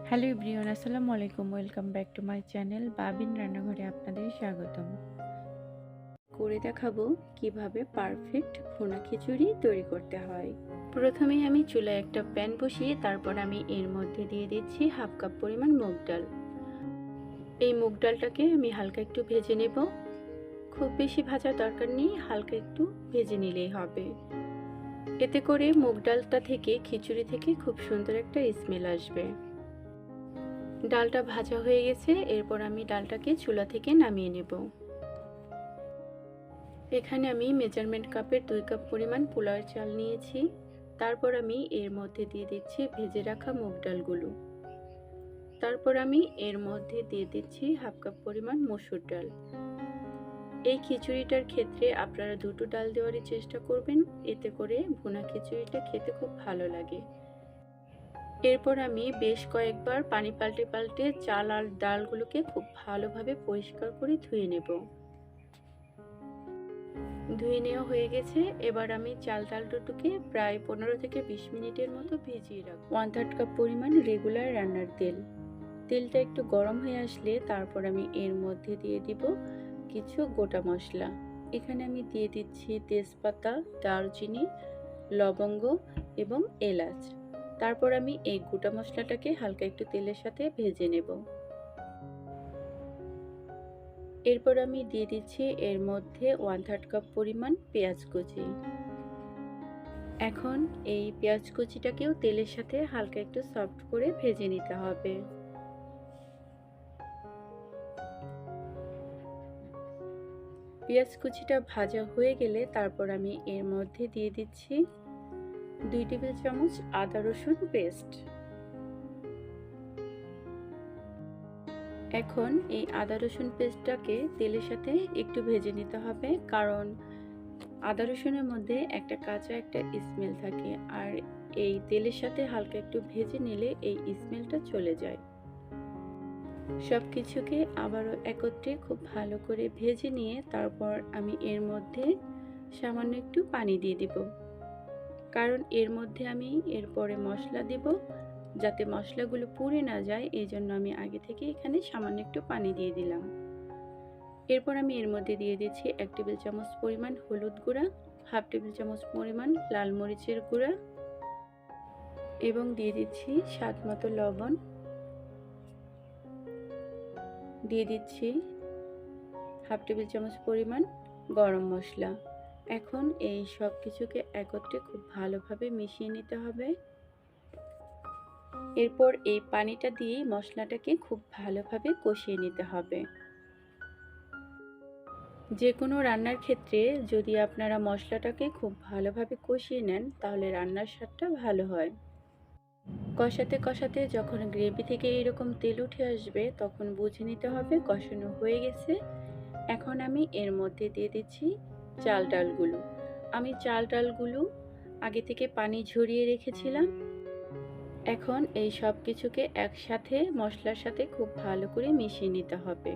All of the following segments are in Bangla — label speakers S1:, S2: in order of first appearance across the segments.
S1: হ্যালো এভরিওয়ান, আসসালামু আলাইকুম। Welcome back to my channel বাবিন রান্নাঘরে আপনাদের স্বাগতম। করে দেখাবো কিভাবে পারফেক্ট ভুনা খিচুড়ি তৈরি করতে হয়। প্রথমেই আমি চুলায় একটা প্যান বসিয়ে তারপর আমি এর মধ্যে দিয়ে দিচ্ছি হাফ কাপ পরিমাণ মুগ ডাল। এই মুগ ডালটাকে আমি হালকা একটু ভেজে নেব। খুব বেশি ভাজা দরকার নেই, হালকা একটু ভেজে নিলেই হবে। এতে করে মুগ ডালটা থেকে খিচুড়ি থেকে খুব সুন্দর একটা স্মেল আসবে। ডালটা ভাজা হয়ে গেছে, এরপর আমি ডালটাকে চুলা থেকে নামিয়ে নেব। এখানে আমি মেজারমেন্ট কাপের 2 কাপ পরিমাণ পোলাওয়ের চাল নিয়েছি। তারপর আমি এর মধ্যে দিয়ে দিচ্ছি ভেজে রাখা মুগ ডালগুলো। তারপর আমি এর মধ্যে দিয়ে দিচ্ছি হাফ কাপ পরিমাণ মসুর ডাল। এই খিচুড়িটার ক্ষেত্রে আপনারা দুটো ডাল দেওয়ারই চেষ্টা করবেন, এতে করে ভুনা খিচুড়িটা খেতে খুব ভালো লাগে। এরপর আমি বেশ কয়েকবার পানি পাল্টে পাল্টে চাল আর ডালগুলোকে খুব ভালোভাবে পরিষ্কার করে ধুয়ে নেব। ধুয়ে নেওয়া হয়ে গেছে। এবার আমি চাল ডাল দুটোকে প্রায় 15 থেকে 20 মিনিটের মতো ভিজিয়ে রাখবো। 1/3 কাপ পরিমাণ রেগুলার রান্নার তেল। তেলটা একটু গরম হয়ে আসলে তারপর আমি এর মধ্যে দিয়ে দিব কিছু গোটা মশলা। এখানে আমি দিয়ে দিচ্ছি তেজপাতা, দারচিনি, লবঙ্গ এবং এলাচ। তারপর আমি এই গোটা মশলাটাকে হালকা একটু তেলের সাথে ভেজে নেব। এরপর আমি দিয়ে দিচ্ছি এর মধ্যে 1/3 কাপ পরিমাণ পেঁয়াজ কুচি। এখন এই পেঁয়াজ কুচিটাকেও তেলের সাথে হালকা একটু সফট করে ভেজে নিতে হবে। পেঁয়াজ কুচিটা ভাজা হয়ে গেলে তারপর আমি এর মধ্যে দিয়ে দিচ্ছি 2 টেবিল চামচ আদা রসুন পেস্ট। এখন এই আদা রসুন পেস্টটাকে তেলের সাথে একটু ভেজে নিতে হবে, কারণ আদা রসুনের মধ্যে একটা কাঁচা একটা স্মেল থাকে, আর এই তেলের সাথে হালকা একটু ভেজে নিলে এই স্মেলটা চলে যায়। সব কিছুকে আবারও একত্রে খুব ভালো করে ভেজে নিয়ে তারপর আমি এর মধ্যে সামান্য একটু পানি দিয়ে দিব, কারণ এর মধ্যে আমি এরপরে মশলা দেব, যাতে মশলাগুলো পুড়ে না যায়, এই জন্য আমি আগে থেকে এখানে সামান্য একটু পানি দিয়ে দিলাম। এরপর আমি এর মধ্যে দিয়ে দিচ্ছি 1 টেবিল চামচ পরিমাণ হলুদ গুঁড়া, হাফ টেবিল চামচ পরিমাণ লাল মরিচের গুঁড়া এবং দিয়ে দিচ্ছি স্বাদ মতো লবণ। দিয়ে দিচ্ছি হাফ টেবিল চামচ পরিমাণ গরম মশলা। এখন এই সব কিছুকে একত্রে খুব ভালোভাবে মিশিয়ে নিতে হবে। এরপর এই পানিটা দিয়ে মশলাটাকে খুব ভালোভাবে কষিয়ে নিতে হবে। যে কোনো রান্নার ক্ষেত্রে যদি আপনারা মশলাটাকে খুব ভালোভাবে কষিয়ে নেন তাহলে রান্নার স্বাদটা ভালো হয়। কষাতে কষাতে যখন গ্রেভি থেকে এরকম তেল উঠে আসবে তখন বুঝে নিতে হবে কষানো হয়ে গেছে। এখন আমি এর মধ্যে দিয়ে দিচ্ছি চাল ডালগুলো। আমি চাল ডালগুলো আগে থেকে পানি ঝরিয়ে রেখেছিলাম। এখন এই সব কিছুকে একসাথে মশলার সাথে খুব ভালো করে মিশিয়ে নিতে হবে।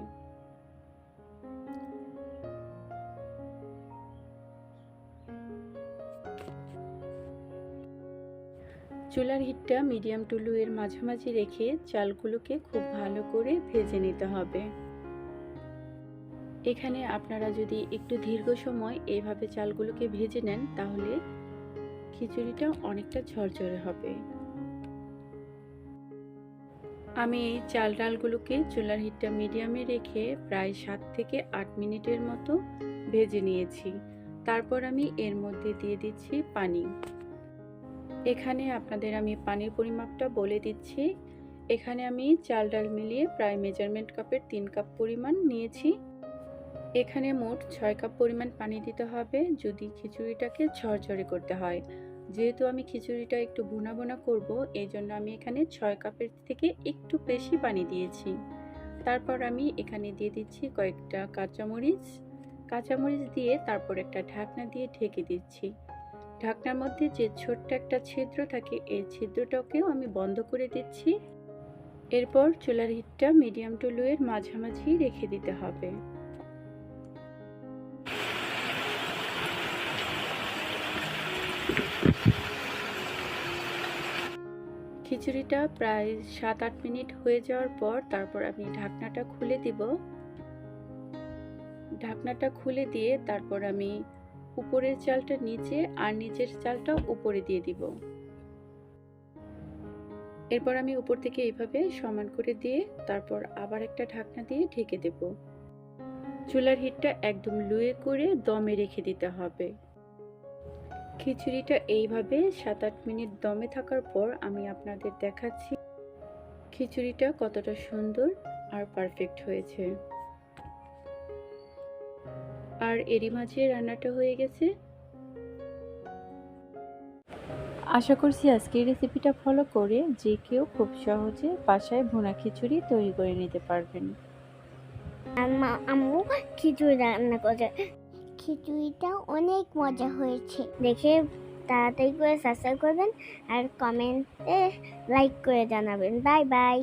S1: চুলার হিটটা মিডিয়াম টু লো এর মাঝামাঝি রেখে চালগুলোকে খুব ভালো করে ভেজে নিতে হবে। এখানে আপনারা যদি একটু দীর্ঘ সময় এইভাবে চালগুলোকে ভেজে নেন তাহলে খিচুড়িটা অনেকটা ঝরঝরে হবে। আমি এই চাল ডালগুলোকে চুলার হিটটা মিডিয়ামে রেখে প্রায় 7 থেকে 8 মিনিটের মতো ভেজে নিয়েছি। তারপর আমি এর মধ্যে দিয়ে দিচ্ছি পানি। এখানে আপনাদের আমি পানির পরিমাপটা বলে দিচ্ছি। এখানে আমি চাল ডাল মিলিয়ে প্রায় মেজারমেন্ট কাপের 3 কাপ পরিমাণ নিয়েছি। এখানে মোট 6 কাপ পরিমাণ পানি দিতে হবে যদি খিচুড়িটাকে ঝরঝরে করতে হয়। যেহেতু আমি খিচুড়িটা একটু ভুনা ভুনা করব, এই জন্য আমি এখানে 6 কাপের থেকে একটু বেশি পানি দিয়েছি। তারপর আমি এখানে দিয়ে দিচ্ছি কয়েকটা কাঁচামরিচ দিয়ে তারপর একটা ঢাকনা দিয়ে ঢেকে দিচ্ছি। ঢাকনার মধ্যে যে ছোট্ট একটা ছিদ্র থাকে এই ছিদ্রটাকেও আমি বন্ধ করে দিচ্ছি। এরপর চুলার হিটটা মিডিয়াম টু লো এর মাঝামাঝি রেখে দিতে হবে। খিচুড়িটা প্রায় 7-8 মিনিট হয়ে যাওয়ার পর তারপর আমি ঢাকনাটা খুলে দিব। ঢাকনাটা খুলে দিয়ে তারপর আমি উপরের চালটা নিচে আর নিচের চালটা উপরে দিয়ে দিব। এরপর আমি উপর থেকে এইভাবে সমান করে দিয়ে তারপর আবার একটা ঢাকনা দিয়ে ঢেকে দেব। চুলার হিটটা একদম লোয়ে করে দমে রেখে দিতে হবে। খিচুড়িটা এইভাবে 7-8 মিনিট দমে থাকার পর আমি আপনাদের দেখাচ্ছি খিচুড়িটা কতটা সুন্দর আর পারফেক্ট হয়েছে। আর এরই মাঝে রান্নাটা হয়ে গেছে। আশা করছি আজকের রেসিপিটা ফলো করে যে কেউ খুব সহজে বাসায় ভুনা খিচুড়ি তৈরি করে নিতে পারবেন।
S2: আম্মু খিচুড়ি রান্না করে, খিচুড়িটা অনেক মজা হয়েছে। দেখে তাড়াতাড়ি করে সাবস্ক্রাইব করবেন আর কমেন্টে লাইক করে জানাবেন। Bye bye.